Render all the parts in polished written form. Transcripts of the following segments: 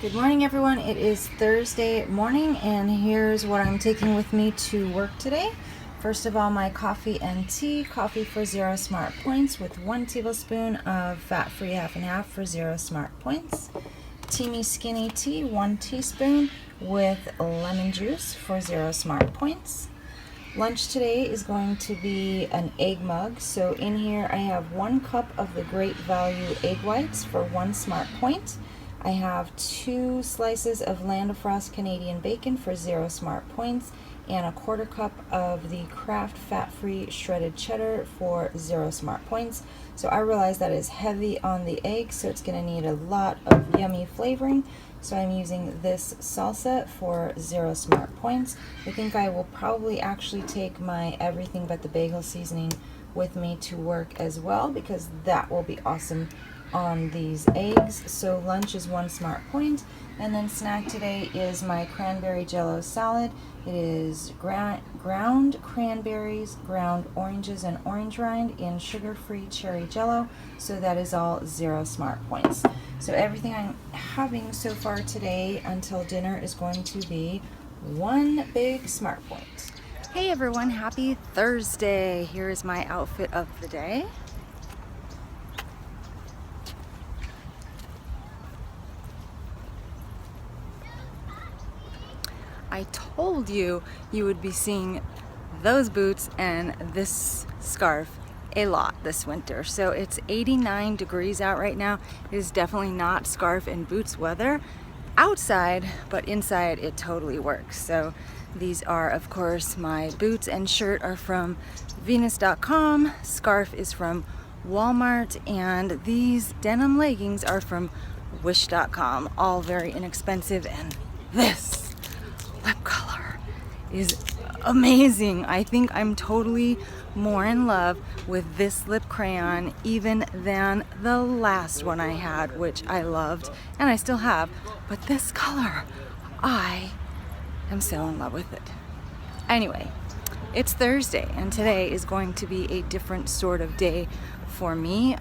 Good morning, everyone. It is Thursday morning, and here's what I'm taking with me to work today. First of all, my coffee and tea. Coffee for 0 smart points with 1 tablespoon of fat-free half and half for 0 smart points. Teamy Skinny tea, 1 teaspoon with lemon juice for 0 smart points. Lunch today is going to be an egg mug. So in here I have 1 cup of the Great Value egg whites for 1 smart point. I have 2 slices of Land of Frost Canadian bacon for 0 smart points, and a 1/4 cup of the Kraft fat-free shredded cheddar for 0 smart points. So I realize that is heavy on the egg, so it's going to need a lot of yummy flavoring. So I'm using this salsa for 0 smart points. I think I will probably actually take my everything but the bagel seasoning with me to work as well, because that will be awesome on these eggs. So lunch is 1 smart point, and then snack today is my cranberry jello salad. It is ground cranberries, ground oranges, and orange rind in sugar-free cherry jello. So that is all 0 smart points. So everything I'm having so far today until dinner is going to be 1 big smart point. Hey everyone, happy Thursday. Here is my outfit of the day. I told you would be seeing those boots and this scarf a lot this winter. So it's 89 degrees out right now. It is definitely not scarf and boots weather outside, but inside it totally works. So these are, of course, my boots and shirt are from Venus.com. Scarf is from Walmart, and these denim leggings are from Wish.com. All very inexpensive, and this lip color is amazing. I think I'm totally more in love with this lip crayon even than the last one I had, which I loved and I still have, but this color, I am so in love with it. Anyway, it's Thursday, and today is going to be a different sort of day for me.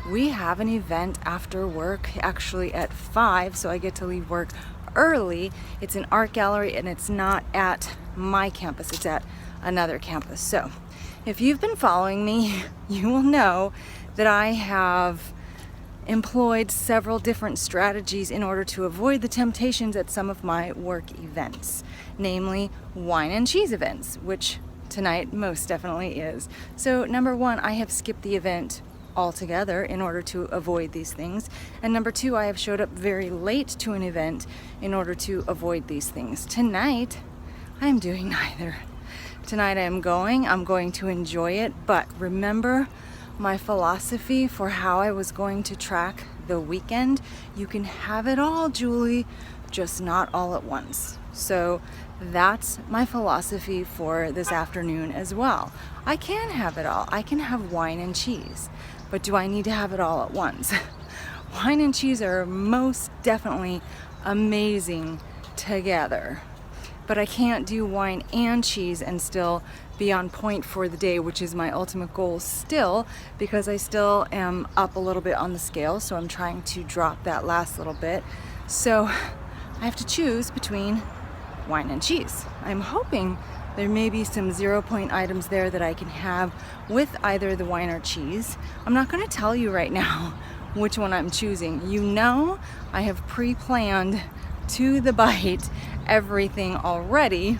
We have an event after work, actually at 5, so I get to leave work early. It's an art gallery, and it's not at my campus, it's at another campus. So if you've been following me, you will know that I have employed several different strategies in order to avoid the temptations at some of my work events, namely wine and cheese events, which tonight most definitely is. So number 1, I have skipped the event altogether in order to avoid these things, and number 2, I have showed up very late to an event in order to avoid these things. Tonight I'm doing neither. Tonight I'm going to enjoy it, but remember my philosophy for how I was going to track the weekend. You can have it all, Julie, just not all at once. So that's my philosophy for this afternoon as well. I can have it all. I can have wine and cheese, but do I need to have it all at once? Wine and cheese are most definitely amazing together, but I can't do wine and cheese and still be on point for the day, which is my ultimate goal still, because I still am up a little bit on the scale, so I'm trying to drop that last little bit. So I have to choose between wine and cheese. I'm hoping there may be some 0 point items there that I can have with either the wine or cheese. I'm not going to tell you right now which one I'm choosing. You know, I have pre-planned to the bite everything already,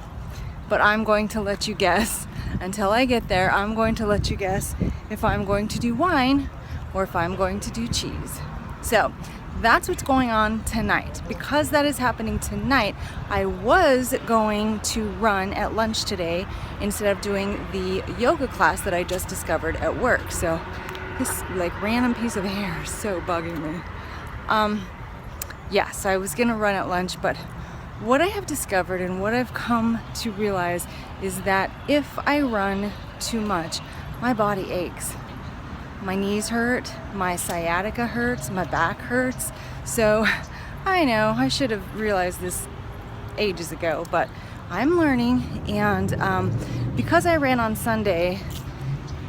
but I'm going to let you guess. Until I get there, I'm going to let you guess if I'm going to do wine or if I'm going to do cheese. So that's what's going on tonight. Because that is happening tonight, I was going to run at lunch today instead of doing the yoga class that I just discovered at work. So this random piece of hair is so bugging me. Yes, I was gonna run at lunch, but what I have discovered and what I've come to realize is that if I run too much, my body aches. My knees hurt, my sciatica hurts, my back hurts. So I know I should have realized this ages ago, but I'm learning. And because I ran on Sunday,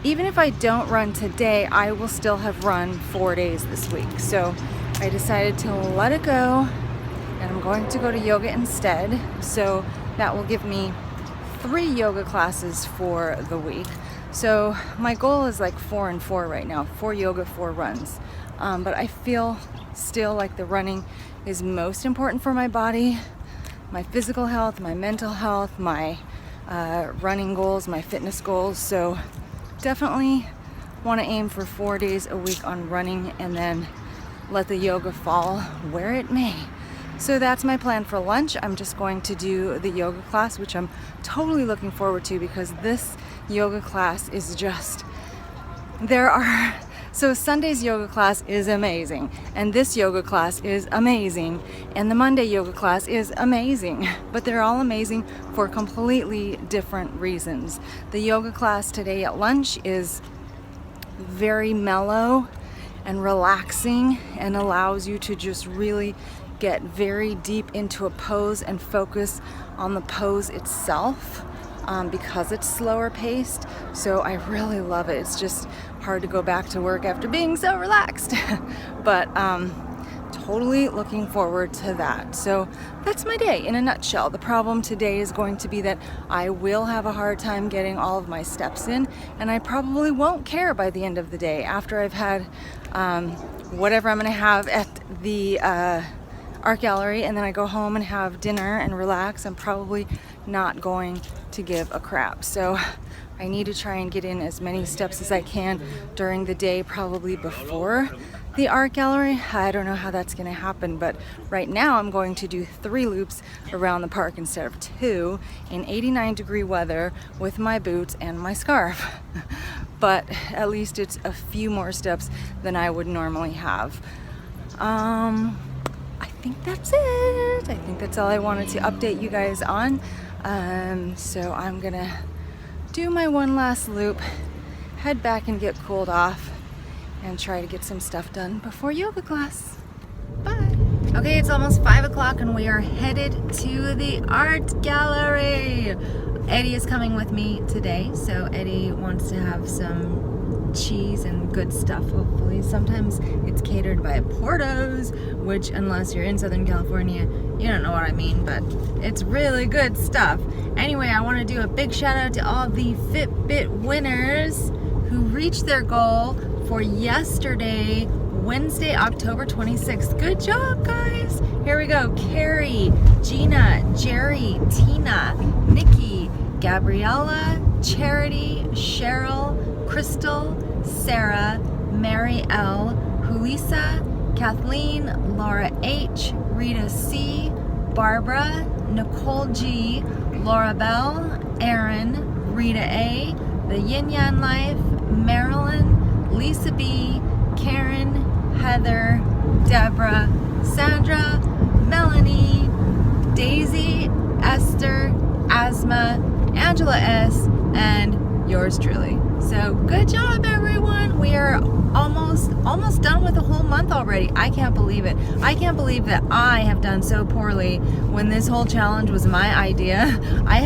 even if I don't run today, I will still have run 4 days this week. So I decided to let it go and I'm going to go to yoga instead. So that will give me 3 yoga classes for the week. So my goal is like 4 and 4 right now, 4 yoga, 4 runs. But I feel still like the running is most important for my body, my physical health, my mental health, my running goals, my fitness goals. So definitely want to aim for 4 days a week on running and then let the yoga fall where it may. So that's my plan for lunch. I'm just going to do the yoga class, which I'm totally looking forward to because this yoga class is just, so Sunday's yoga class is amazing, and this yoga class is amazing, and the Monday yoga class is amazing, but they're all amazing for completely different reasons. The yoga class today at lunch is very mellow and relaxing and allows you to just really get very deep into a pose and focus on the pose itself because it's slower paced. So I really love it. It's just hard to go back to work after being so relaxed. But totally looking forward to that. So that's my day in a nutshell. The problem today is going to be that I will have a hard time getting all of my steps in, and I probably won't care by the end of the day after I've had whatever I'm going to have at the art gallery, and then I go home and have dinner and relax. I'm probably not going to give a crap. So I need to try and get in as many steps as I can during the day, probably before the art gallery. I don't know how that's going to happen, but right now I'm going to do 3 loops around the park instead of 2 in 89-degree weather with my boots and my scarf. But at least it's a few more steps than I would normally have. I think that's it. I think that's all I wanted to update you guys on. So I'm gonna do my one last loop, head back and get cooled off, and try to get some stuff done before yoga class. Bye. Okay, it's almost 5 o'clock and we are headed to the art gallery. Eddie is coming with me today, so Eddie wants to have some cheese and good stuff, hopefully. Sometimes it's catered by Porto's, which, unless you're in Southern California, you don't know what I mean, but it's really good stuff. Anyway, I want to do a big shout out to all the Fitbit winners who reached their goal for yesterday, Wednesday, October 26th. Good job, guys. Here we go. Carrie, Gina, Jerry, Tina, Nikki, Gabriella, Charity, Cheryl, Crystal, Sarah, Mary L, Julissa, Kathleen, Laura H, Rita C, Barbara, Nicole G, Laura Bell, Aaron, Rita A, The Yin Yang Life, Marilyn, Lisa B, Karen, Heather, Deborah, Sandra, Melanie, Daisy, Esther, Asma, Angela S, and yours truly. So good job, everyone. We are almost done with the whole month already. I can't believe it. I can't believe that I have done so poorly when this whole challenge was my idea. I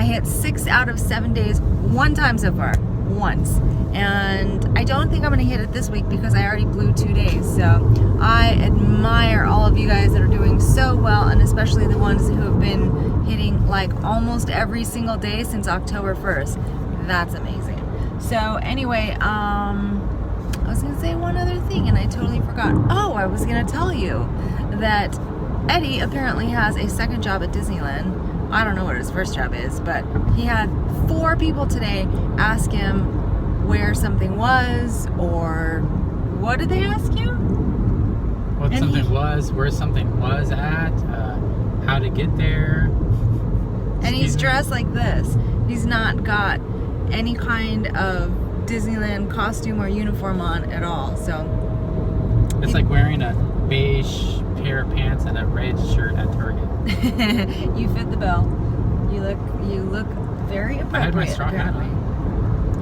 hit 6 out of 7 days one time so far, once. And I don't think I'm gonna hit it this week because I already blew 2 days. So I admire all of you guys that are doing so well, and especially the ones who have been hitting like almost every single day since October 1st. That's amazing. So anyway, I was gonna say one other thing and I totally forgot. Oh, I was gonna tell you that Eddie apparently has a second job at Disneyland. I don't know what his first job is, but he had 4 people today ask him where something was, or what did they ask you? What something was, where something was at, how to get there. And he's dressed like this. He's not got any kind of Disneyland costume or uniform on at all. So it's like wearing a beige pair of pants and a red shirt at Target. You fit the bill. You look very appropriate. I had my straw hat on.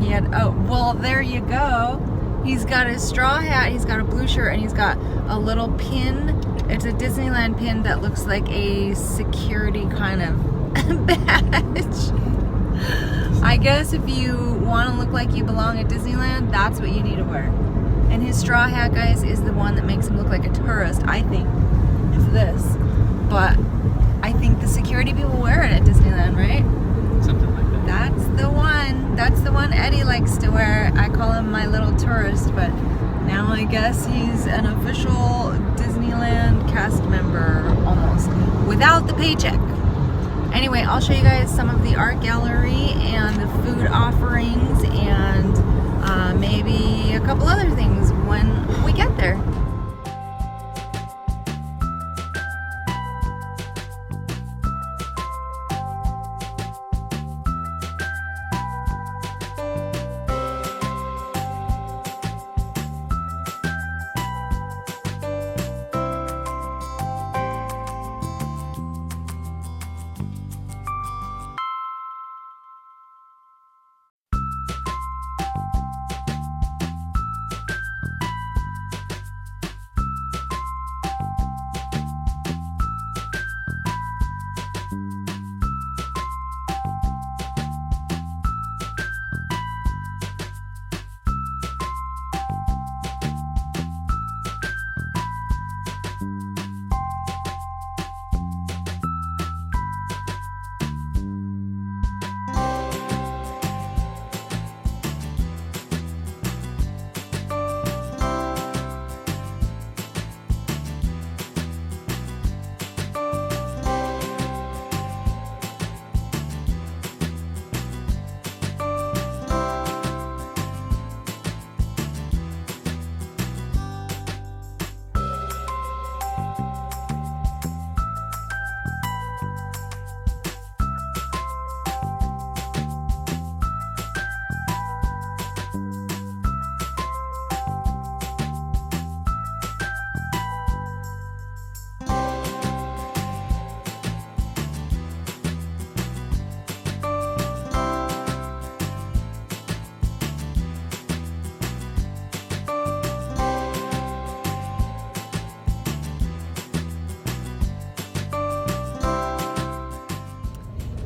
He had, oh, well, there you go. He's got his straw hat, he's got a blue shirt, and he's got a little pin. It's a Disneyland pin that looks like a security kind of badge. I guess if you want to look like you belong at Disneyland, that's what you need to wear. And his straw hat, guys, is the one that makes him look like a tourist, I think. this, but I think the security people wear it at Disneyland, right? Something like that. That's the one. That's the one Eddie likes to wear. I call him my little tourist, but now I guess he's an official Disneyland cast member almost, without the paycheck. Anyway, I'll show you guys some of the art gallery and the food offerings and maybe a couple other things when we get there.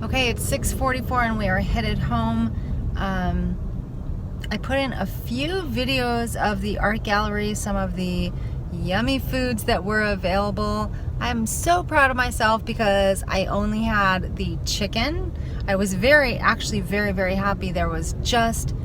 Okay, it's 6:44 and we are headed home. I put in a few videos of the art gallery, some of the yummy foods that were available. I'm so proud of myself because I only had the chicken. I was actually very happy. There was just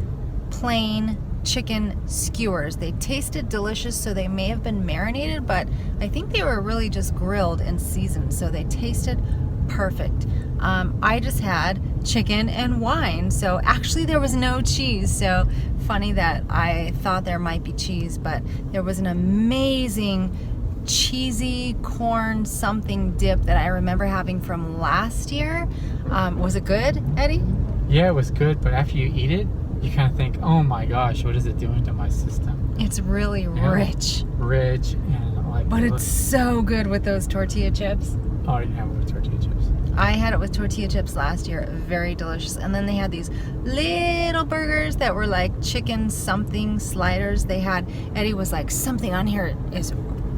plain chicken skewers. They tasted delicious, so they may have been marinated, but I think they were really just grilled and seasoned, so they tasted perfect. I just had chicken and wine, so actually there was no cheese. So funny that I thought there might be cheese, but there was an amazing cheesy corn something dip that I remember having from last year. Was it good, Eddie? Yeah, it was good, but after you eat it, you kind of think, oh my gosh, what is it doing to my system? It's really rich. Rich and like... But it's so good with those tortilla chips. Oh, I didn't have it with tortilla chips. I had it with tortilla chips last year. Very delicious. And then they had these little burgers that were like chicken something sliders. They had, Eddie was like, something on here is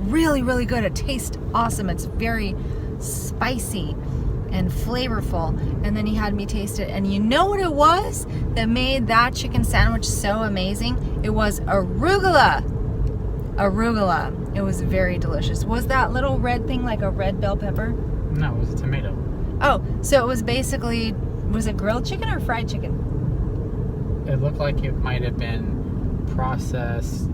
really good. It tastes awesome. It's very spicy and flavorful. And then he had me taste it. And you know what it was that made that chicken sandwich so amazing? It was arugula. Arugula. It was very delicious. Was that little red thing like a red bell pepper? No, it was a tomato. Oh, so it was basically, was it grilled chicken or fried chicken? It looked like it might have been processed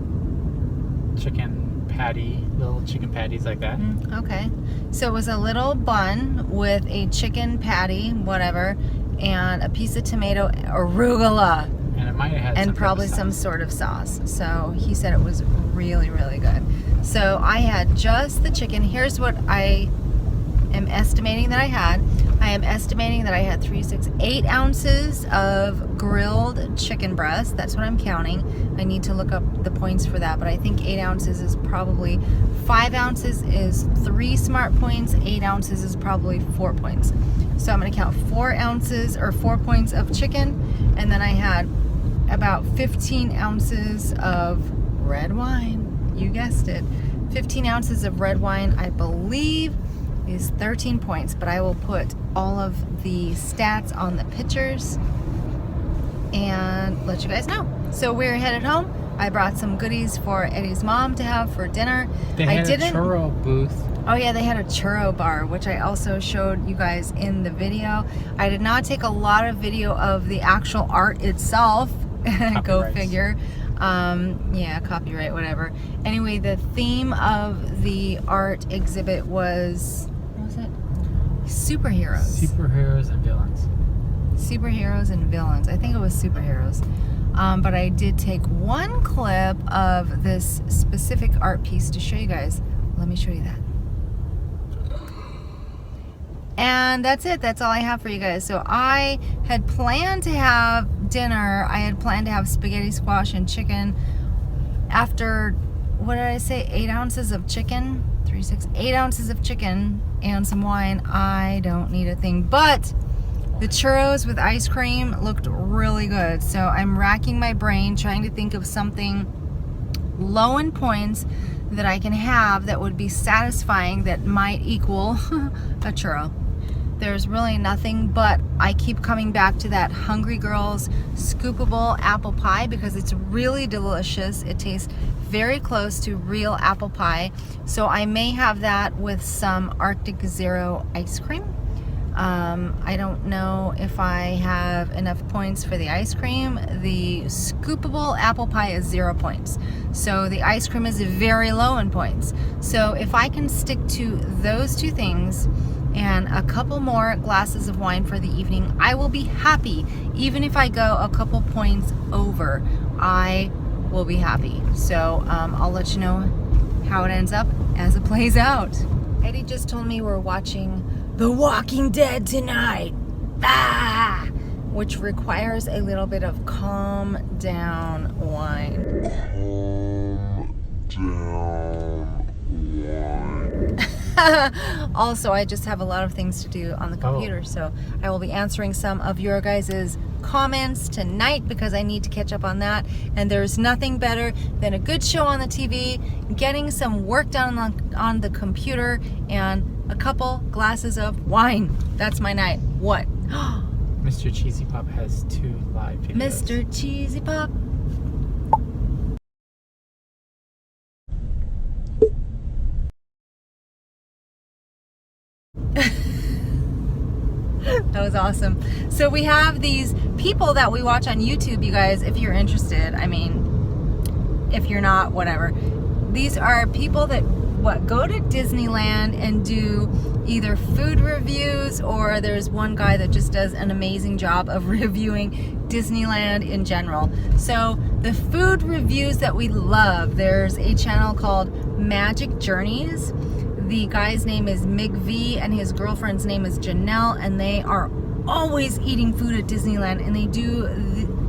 chicken patty, little chicken patties like that. Okay. So it was a little bun with a chicken patty, whatever, and a piece of tomato, arugula. And it might have had probably some sort of sauce. So he said it was really good. So I had just the chicken. Here's what I am estimating that I had. I am estimating that I had 8 ounces of grilled chicken breast. That's what I'm counting. I need to look up the points for that, but I think 8 ounces is probably 5 ounces is 3 smart points. 8 ounces is probably 4 points. So I'm going to count 4 ounces or 4 points of chicken, and then I had about 15 ounces of red wine. You guessed it. 15 ounces of red wine, I believe, is 13 points, but I will put all of the stats on the pictures and let you guys know. So we're headed home. I brought some goodies for Eddie's mom to have for dinner. They had a churro booth Oh yeah, they had a churro bar, which I also showed you guys in the video. I did not take a lot of video of the actual art itself. Go figure. Yeah, copyright, whatever. Anyway, the theme of the art exhibit was, what was it? Superheroes. Superheroes and villains. Superheroes and villains. I think it was superheroes. But I did take one clip of this specific art piece to show you guys. Let me show you that. And that's it. That's all I have for you guys. So I had planned to have dinner. I had planned to have spaghetti squash and chicken after, what did I say, 8 ounces of chicken? 8 ounces of chicken and some wine. I don't need a thing. But the churros with ice cream looked really good. So I'm racking my brain trying to think of something low in points that I can have that would be satisfying that might equal a churro. There's really nothing, but I keep coming back to that Hungry Girls scoopable apple pie because it's really delicious. It tastes very close to real apple pie. So I may have that with some Arctic Zero ice cream. I don't know if I have enough points for the ice cream. The scoopable apple pie is 0 points. So the ice cream is very low in points. So if I can stick to those two things and a couple more glasses of wine for the evening, I will be happy. Even if I go a couple points over, I will be happy. So I'll let you know how it ends up as it plays out. Eddie just told me we're watching The Walking Dead tonight. Which requires a little bit of calm down wine. Calm down wine. Also, I just have a lot of things to do on the computer, so I will be answering some of your guys' comments tonight because I need to catch up on that. And there's nothing better than a good show on the TV, getting some work done on the computer, and a couple glasses of wine. That's my night. What? Mr. Cheesy Pop has 2 live videos. Mr. Cheesy Pop. That was awesome. So we have these people that we watch on YouTube, you guys, if you're interested. I mean, if you're not, whatever. These are people that go to Disneyland and do either food reviews, or there's one guy that just does an amazing job of reviewing Disneyland in general. So the food reviews that we love, there's a channel called Magic Journeys. The guy's name is Mig V and his girlfriend's name is Janelle, and they are always eating food at Disneyland, and they do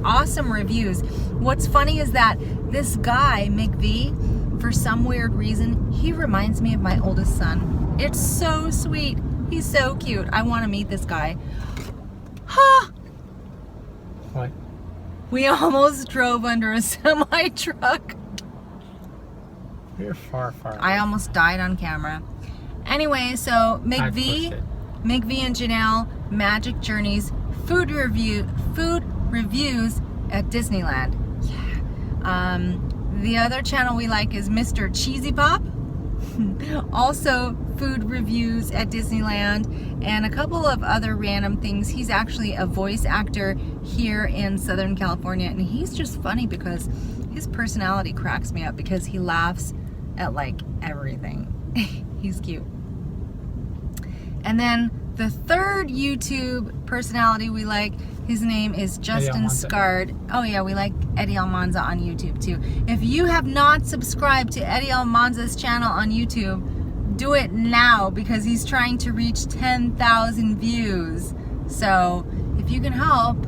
awesome reviews. What's funny is that this guy, Mig V, for some weird reason, he reminds me of my oldest son. It's so sweet. He's so cute. I want to meet this guy. Ha! What? We almost drove under a semi truck. We're far, far away. I almost died on camera. Anyway, so Mig V and Janelle, Magic Journeys, food reviews at Disneyland. Yeah. The other channel we like is Mr. Cheesy Pop. Also food reviews at Disneyland, and a couple of other random things. He's actually a voice actor here in Southern California, and he's just funny because his personality cracks me up because he laughs at like everything. He's cute. And then the third YouTube personality we like, his name is Justin Scard. Oh yeah, we like Eddie Almanza on YouTube too. If you have not subscribed to Eddie Almanza's channel on YouTube, do it now because he's trying to reach 10,000 views. So if you can help,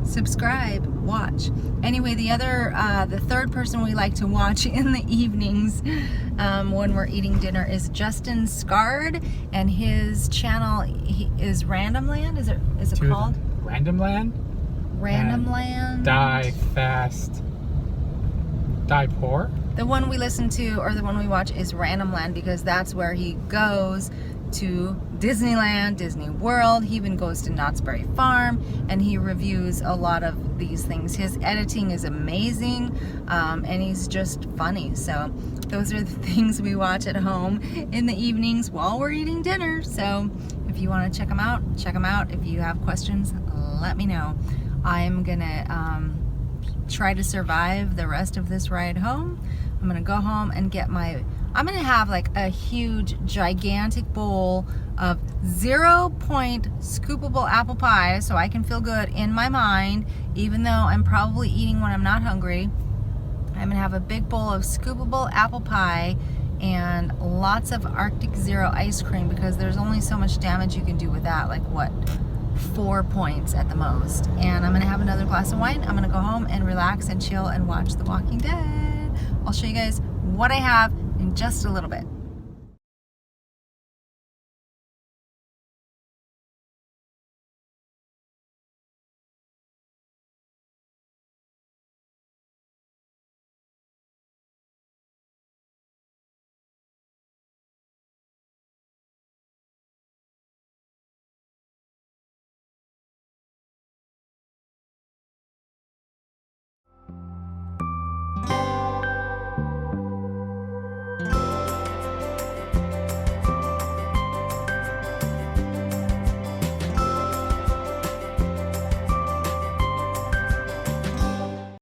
subscribe, watch. Anyway, the third person we like to watch in the evenings when we're eating dinner is Justin Scard, and his channel is Random Land. Is it called? Random Land? Random Land. Die Fast, Die Poor. The one we listen to, or the one we watch, is Random Land because that's where he goes to Disneyland, Disney World. He even goes to Knott's Berry Farm, and he reviews a lot of these things. His editing is amazing, and he's just funny. So those are the things we watch at home in the evenings while we're eating dinner. So if you want to check them out, check them out. If you have questions, let me know. I'm gonna try to survive the rest of this ride home. I'm gonna go home and get I'm gonna have like a huge, gigantic bowl of 0-point scoopable apple pie so I can feel good in my mind, even though I'm probably eating when I'm not hungry. I'm gonna have a big bowl of scoopable apple pie and lots of Arctic Zero ice cream, because there's only so much damage you can do with that, like what, 4 points at the most. And I'm gonna have another glass of wine. I'm gonna go home and relax and chill and watch The Walking Dead. I'll show you guys what I have in just a little bit.